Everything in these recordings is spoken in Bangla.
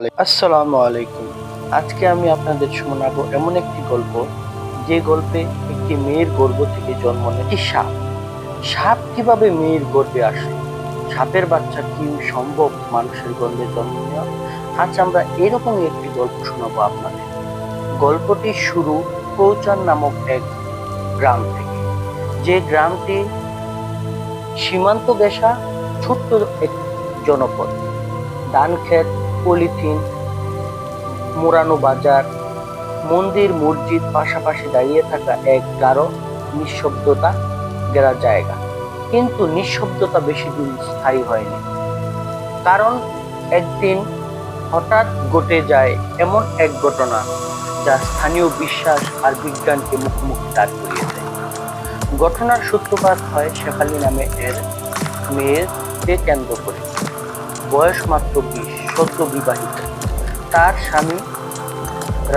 আসসালামু আলাইকুম। আজকে আমি আপনাদের শোনাবো এমন একটি গল্প, যে গল্পে একটি মেয়ের গর্ভ থেকে জন্ম নেয় একটি সাপ। সাপ কিভাবে মেয়ের গর্ভে আসে? সাপের বাচ্চা কি সম্ভব মানুষের গর্ভে জন্ম নেওয়া? আজ আমরা এরকমই একটি গল্প শোনাবো আপনাদের। গল্পটির শুরু কৌচান নামক এক গ্রাম থেকে। যে গ্রামটি সীমান্ত ঘেঁষা ছোট্ট এক জনপদ। ধান ক্ষেত, পলিথিন মোড়ানো বাজার, মন্দির মসজিদ পাশাপাশি দাঁড়িয়ে থাকা এক গাঢ় নিঃশব্দতা ঘেরা জায়গা। কিন্তু নিঃশব্দতা বেশি দিন স্থায়ী হয়নি। কারণ একদিন হঠাৎ ঘটে যায় এমন এক ঘটনা, যা স্থানীয় বিশ্বাস আর বিজ্ঞানকে মুখোমুখি দাঁড় করিয়ে দেয়। ঘটনার সূত্রপাত হয় শেফালি নামে এর মেয়েকে কেন্দ্র করে। বয়স মাত্র 20, সদ্য বিবাহিত। তার স্বামী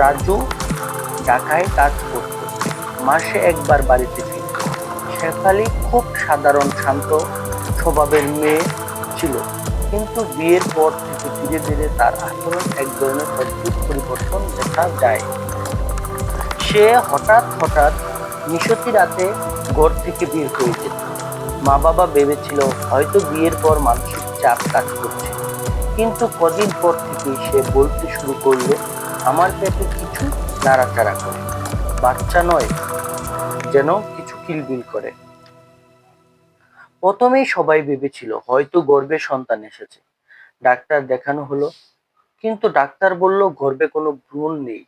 রাজু ঢাকায় কাজ করত, মাসে একবার বাড়িতে ফিরত। শেফালি খুব সাধারণ শান্ত স্বভাবের মেয়ে ছিল, কিন্তু বিয়ের পর থেকে ধীরে ধীরে তার আচরণ এক ধরনের অদ্ভুত পরিবর্তন দেখা যায়। সে হঠাৎ হঠাৎ নিশতি রাতে ঘর থেকে বের হয়ে যেত। মা বাবা ভেবেছিল হয়তো বিয়ের পর মানসিক চাপ কাজ করছে, কিন্তু কদিন পর থেকে সে বলতে শুরু করলো, আমার পেটে কিছু নাড়াচাড়া করে। বাচ্চা নয়, যেন কিছু কিলবিল করে। প্রথমেই সবাই ভেবেছিল হয়তো গর্ভে সন্তান এসেছে। ডাক্তার দেখানো হলো, কিন্তু ডাক্তার বলল গর্ভে কোনো ভ্রূণ নেই।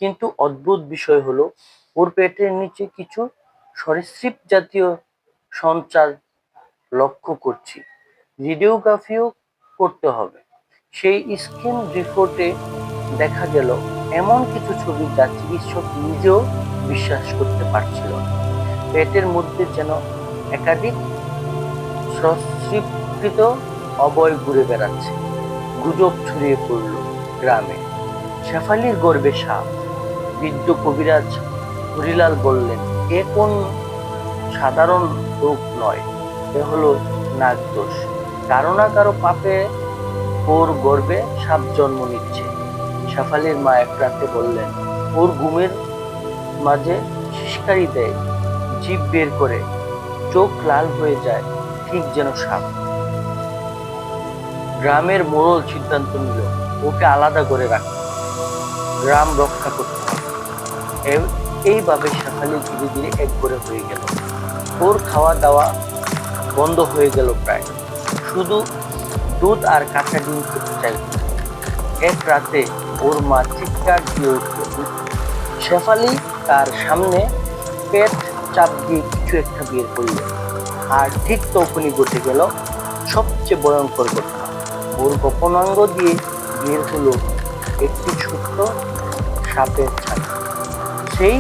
কিন্তু অদ্ভুত বিষয় হলো, ওর পেটের নিচে কিছু সরীসৃপ জাতীয় সঞ্চার লক্ষ্য করছি। রেডিওগ্রাফিও করতে হবে। সেই স্ক্যান রিপোর্টে দেখা গেল এমন কিছু ছবি যা চিকিৎসক নিজেও বিশ্বাস করতে পারছিল না। পেটের মধ্যে যেন একাধিক সস্বীকৃত অবয়ব ঘুরে বেড়াচ্ছে। গুজব ছড়িয়ে পড়ল গ্রামে, শেফালির গর্ভে সাপ। বৃদ্ধ কবিরাজ হরিলাল বললেন, এ কোন সাধারণ রোগ নয়, এ হলো নাগদোষ। কারো না কারো পাপে ওর গর্ভে সাপ জন্ম নিচ্ছে। শেফালির মা এক রাতে বললেন, ওর ঘুমের মাঝে শিশকারি দেয়, জিভ বের করে, চোখ লাল হয়ে যায়, ঠিক যেন সাপ। গ্রামের মোড়ল সিদ্ধান্ত নিল ওকে আলাদা করে রাখতে, গ্রাম রক্ষা করতে হবে। এইভাবে শেফালি ধীরে ধীরে একঘরে হয়ে গেল। ওর খাওয়া দাওয়া বন্ধ হয়ে গেল প্রায়, শুধু দুধ আর কাঁচা ডিম খেতে চাইত। এক রাতে ওর মা চিৎকার দিয়ে উঠল। শেফালি তার সামনে পেট চাপ দিয়ে কিছু একটা বের করল, আর ঠিক তখনই ঘটে গেল সবচেয়ে ভয়ঙ্কর ঘটনা। ওর গোপনাঙ্গ দিয়ে বের হলো একটি ছোট্ট সাপের ছানা। সেই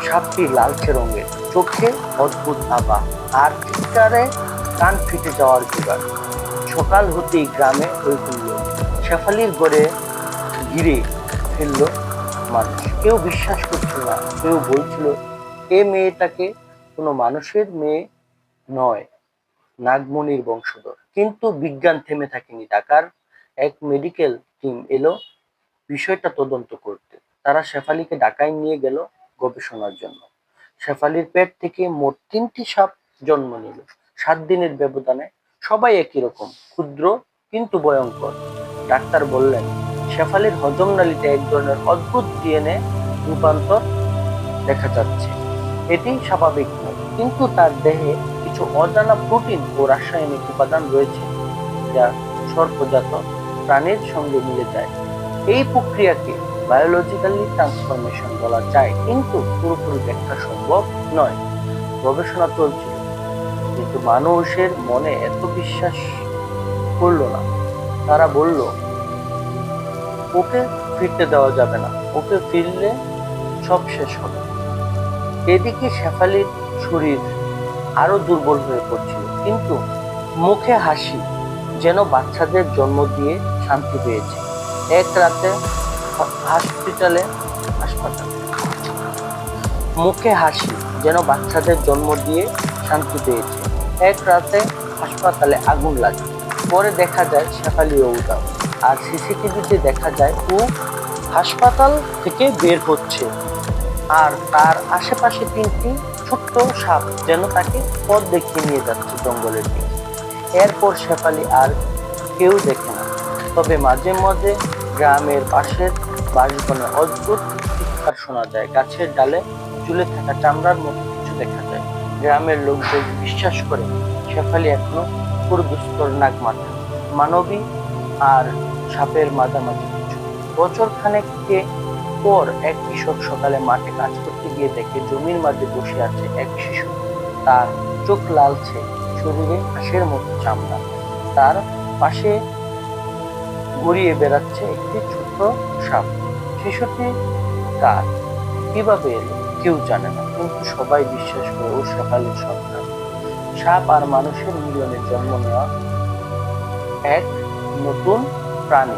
সাপটি লালচে রঙের, চোখে অদ্ভুত আভা, আর চিৎকারে কান ফেটে যাওয়ার জোগাড়। সকাল হতেই গ্রামে হয়ে তুলল, শেফালির ঘরে ঘিরে ফেললো মানুষ। কেউ বিশ্বাস করছিল না, কেউ বলছিল এ মেয়েটাকে কোনো মানুষের মেয়ে নয়, নাগমণির বংশধর। কিন্তু বিজ্ঞান থেমে থাকেনি। ঢাকার এক মেডিকেল টিম এলো বিষয়টা তদন্ত করতে। তারা শেফালিকে ঢাকায় নিয়ে গেল গবেষণার জন্য। শেফালির পেট থেকে মোট 3টি সাপ জন্ম নিল 7 দিনের ব্যবধানে। সবাই একই রকম, ক্ষুদ্র কিন্তু ভয়ঙ্কর। ডাক্তার বললেন, শেফালির হজম নালীতে এক ধরনের অদ্ভুত ডিএনএ রূপান্তর দেখা যাচ্ছে। এটি স্বাভাবিক নয়, কিন্তু তার দেহে কিছু অজানা প্রোটিন ও রাসায়নিক উপাদান রয়েছে, যা সর্পজাত প্রাণীর সঙ্গে মিলে যায়। এই প্রক্রিয়াকে বায়োলজিক্যালি ট্রান্সফরমেশন বলা যায়, কিন্তু পুরোপুরি ব্যাখ্যা সম্ভব নয়। গবেষণা চলছিল, কিন্তু মানুষের মনে এত বিশ্বাস করলো না। তারা বলল, ওকে ফিরতে দেওয়া যাবে না, ওকে ফিরলে সব শেষ হবে। এদিকে শেফালির শরীর আরো দুর্বল হয়ে পড়ছিল, কিন্তু মুখে হাসি, যেন বাচ্চাদের জন্ম দিয়ে শান্তি পেয়েছে। এক রাতে হাসপাতালে মুখে হাসি, যেন বাচ্চাদের জন্ম দিয়ে শান্তি পেয়েছে। এক রাতে হাসপাতালে আগুন লাগে। পরে দেখা যায় শেফালিও উধাও। আর সিসিটিভিতে দেখা যায় ও হাসপাতাল থেকে বের হচ্ছে, আর তার আশেপাশে 3টি ছোট্ট সাপ যেন তাকে পথ দেখিয়ে নিয়ে যাচ্ছে জঙ্গলের দিকে। এরপর শেফালি আর কেউ দেখে না, তবে মাঝে মাঝে গ্রামের পাশের বাঁশবনে অদ্ভুত চিৎকার শোনা যায়, গাছের ডালে ঝুলে থাকা চামড়ার মতো কিছু দেখা যায়। গ্রামের লোকজন বিশ্বাস করে শেফালি এখনো পুরুদুস্তর নাগমাথা, মানবী আর সাপের মাঝামাঝি কিছু। বছর খানেককে পর এক কৃষক সকালে মাঠে কাজ করতে গিয়ে দেখে জমির মাঝে বসে আছে এক শিশু। তার চোখ লালচে, শরীরে হাঁসের মতো চামড়া। তার পাশে ঘুরিয়ে বেড়াচ্ছে একটি ছোট্ট সাপ। শিশুটি কার, কিভাবে এলো কেউ জানে না, কিন্তু সবাই বিশ্বাস করে ও শেফালির সন্তান। সাপ আর মানুষের মিলনে জন্ম নেওয়া এক নতুন প্রাণী।